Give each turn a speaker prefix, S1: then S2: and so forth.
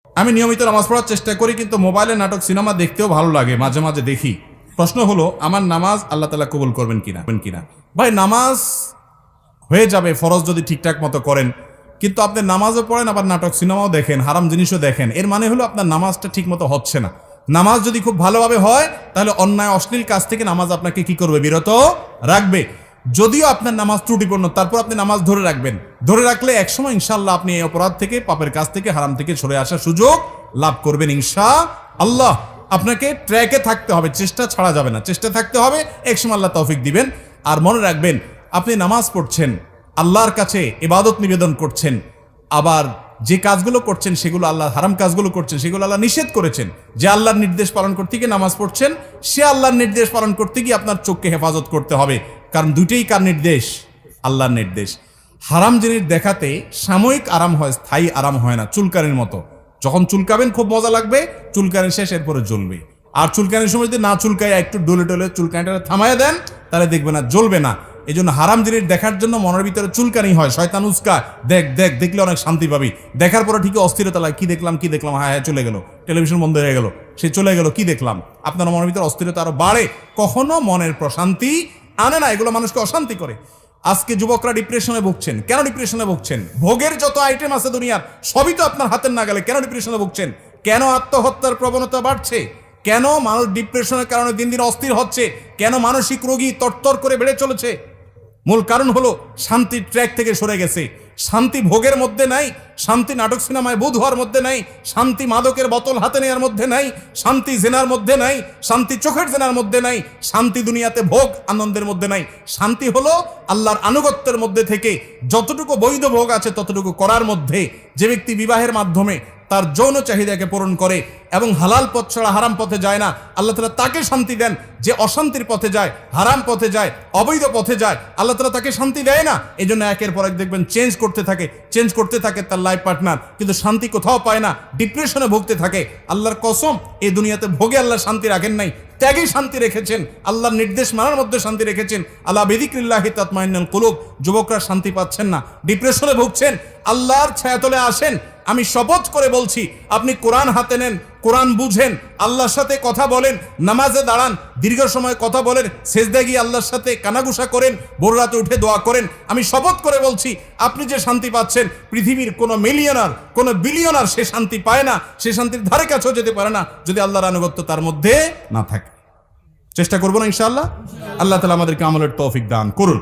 S1: আমি নিয়মিত নামাজ পড়ার চেষ্টা করি, কিন্তু মোবাইলে নাটক সিনেমা দেখতেও ভালো লাগে, মাঝে মাঝে দেখি। প্রশ্ন হলো, আমার নামাজ আল্লাহ তাআলা কবুল করবেন কিনা? ভাই, নামাজ হয়ে যাবে ফরজ যদি ঠিকঠাক মতো করেন, কিন্তু আপনি নামাজও পড়েন আবার নাটক সিনেমাও দেখেন, হারাম জিনিসও দেখেন, এর মানে হলো আপনার নামাজটা ঠিক মতো হচ্ছে না। নামাজ যদি খুব ভালোভাবে হয় তাহলে অন্যায় অশ্লীল কাজ থেকে নামাজ আপনাকে কি করবে? বিরত রাখবে। যদিও আপনার নামাজ ত্রুটিপূর্ণ, তারপর আপনি নামাজ ধরে রাখবেন। ধরে রাখলে একসময় ইনশাআল্লাহ আপনি এই অপরাধ থেকে, পাপের কাজ থেকে, হারাম থেকে সরে আসার সুযোগ লাভ করবেন ইনশাআল্লাহ। আপনাকে ট্র্যাকে থাকতে হবে, চেষ্টা ছাড়া যাবে না, চেষ্টা থাকতে হবে, একসময় আল্লাহ তৌফিক দিবেন। আর মনে রাখবেন, আপনি নামাজ পড়ছেন, আল্লাহর কাছে ইবাদত নিবেদন করছেন, আবার যে কাজগুলো করছেন সেগুলো আল্লাহ, হারাম কাজগুলো করছেন সেগুলো আল্লাহ নিষেধ করেছেন। যে আল্লাহর নির্দেশ পালন করতে গিয়ে নামাজ পড়ছেন, সে আল্লাহর নির্দেশ পালন করতে গিয়ে আপনার চোখকে হেফাজত করতে হবে, কারণ দুইটাই কার নির্দেশ? আল্লাহর নির্দেশ। হারাম জিনিস দেখাতে সাময়িক আরাম হয়, স্থায়ী আরাম হয় না। চুলকানির মতো, যখন চুলকাবেন খুব মজা লাগবে, চুলকানি শেষ, এরপরে জ্বলবে। আর চুলকানির সময় যদি না চুলকায়, একটু ডলে ডলে চুলকানিটা থামায় দেন, তাহলে দেখবে না, জ্বলবে না। এই জন্য হারাম জিনিস দেখার জন্য মনের ভিতরে চুলকানি হয়, শয়তান উস্কায়, দেখ দেখ, দেখলে অনেক শান্তি পাবি। দেখার পরে ঠিকই অস্থিরতা লাগে, কি দেখলাম, হ্যাঁ হ্যাঁ, চলে গেল, টেলিভিশন বন্ধ হয়ে গেল, সে চলে গেল, কি দেখলাম। আপনার মনের ভিতরে অস্থিরতা আরো বাড়ে, কখনো মনের প্রশান্তি আনে না, এগুলো মানুষকে অশান্তি করে। আজকে যুবকরা ডিপ্রেশনে ভুগছেন। কেন ডিপ্রেশনে ভুগছেন? ভোগের যত আইটেম আছে দুনিয়ার, সবই তো আপনার হাতের নাগালে। কেন ডিপ্রেশনে ভুগছেন? কেন আত্মহত্যার প্রবণতা বাড়ছে? কেন মানুষ ডিপ্রেশনের কারণে দিন দিন অস্থির হচ্ছে? কেন মানসিক রোগী তরতর করে বেড়ে চলেছে? মূল কারণ হলো শান্তির ট্র্যাক থেকে সরে গেছে। শান্তি ভোগের মধ্যে নাই, শান্তি নাটক সিনেমায় বুধ হওয়ার মধ্যে নাই, শান্তি মাদকের বোতল হাতে নেওয়ার মধ্যে নাই, শান্তি জেনার মধ্যে নাই, শান্তি চোখের জেনার মধ্যে নাই, শান্তি দুনিয়াতে ভোগ আনন্দের মধ্যে নাই। শান্তি হলো আল্লাহর আনুগত্যের মধ্যে থেকে যতটুকু বৈধ ভোগ আছে ততটুকু করার মধ্যে। যে ব্যক্তি বিবাহের মাধ্যমে তার যৌন চাহিদাকে পূরণ করে এবং হালাল পথ ছাড়া হারাম পথে যায় না, আল্লাহ তাআলা তাকে শান্তি দেন। যে অশান্তির পথে যায়, হারাম পথে যায়, অবৈধ পথে যায়, আল্লাহ তাআলা তাকে শান্তি দেয় না। এই জন্য একের পর এক দেখবেন চেঞ্জ করতে থাকে তার লাইফ পার্টনার, কিন্তু শান্তি কোথাও পায় না, ডিপ্রেশনে ভুগতে থাকে। আল্লাহর কসম, এই দুনিয়াতে ভোগে আল্লাহ শান্তি রাখেন নাই, ত্যাগে শান্তি রেখেছেন, আল্লাহর নির্দেশ মানার মধ্যে শান্তি রেখেছেন। আলা বিযিকরিল্লাহি তাতমাইন্নুল কুলুব। যুবকরা শান্তি পাচ্ছেন না, ডিপ্রেশনে ভুগছেন, আল্লাহর ছায়াতলে আসেন। আমি শপথ করে বলছি, আপনি কোরআন হাতে নেন, কোরআন বুঝেন, আল্লাহর সাথে কথা বলেন, নামাজে দাঁড়ান, দীর্ঘ সময় কথা বলেন, সেজদায় গিয়ে আল্লাহর সাথে কানাঘুষা করেন, ভোর রাতে উঠে দোয়া করেন। আমি শপথ করে বলছি, আপনি যে শান্তি পাচ্ছেন, পৃথিবীর কোনো মিলিয়নার, কোনো বিলিয়নার সে শান্তি পায় না, সে শান্তির ধারে কাছেও যেতে পারে না যদি আল্লাহর আনুগত্য তার মধ্যে না থাকে। চেষ্টা করবো না ইনশাআল্লাহ? আল্লাহ তাআলা আমাদেরকে আমলের তৌফিক দান করুন।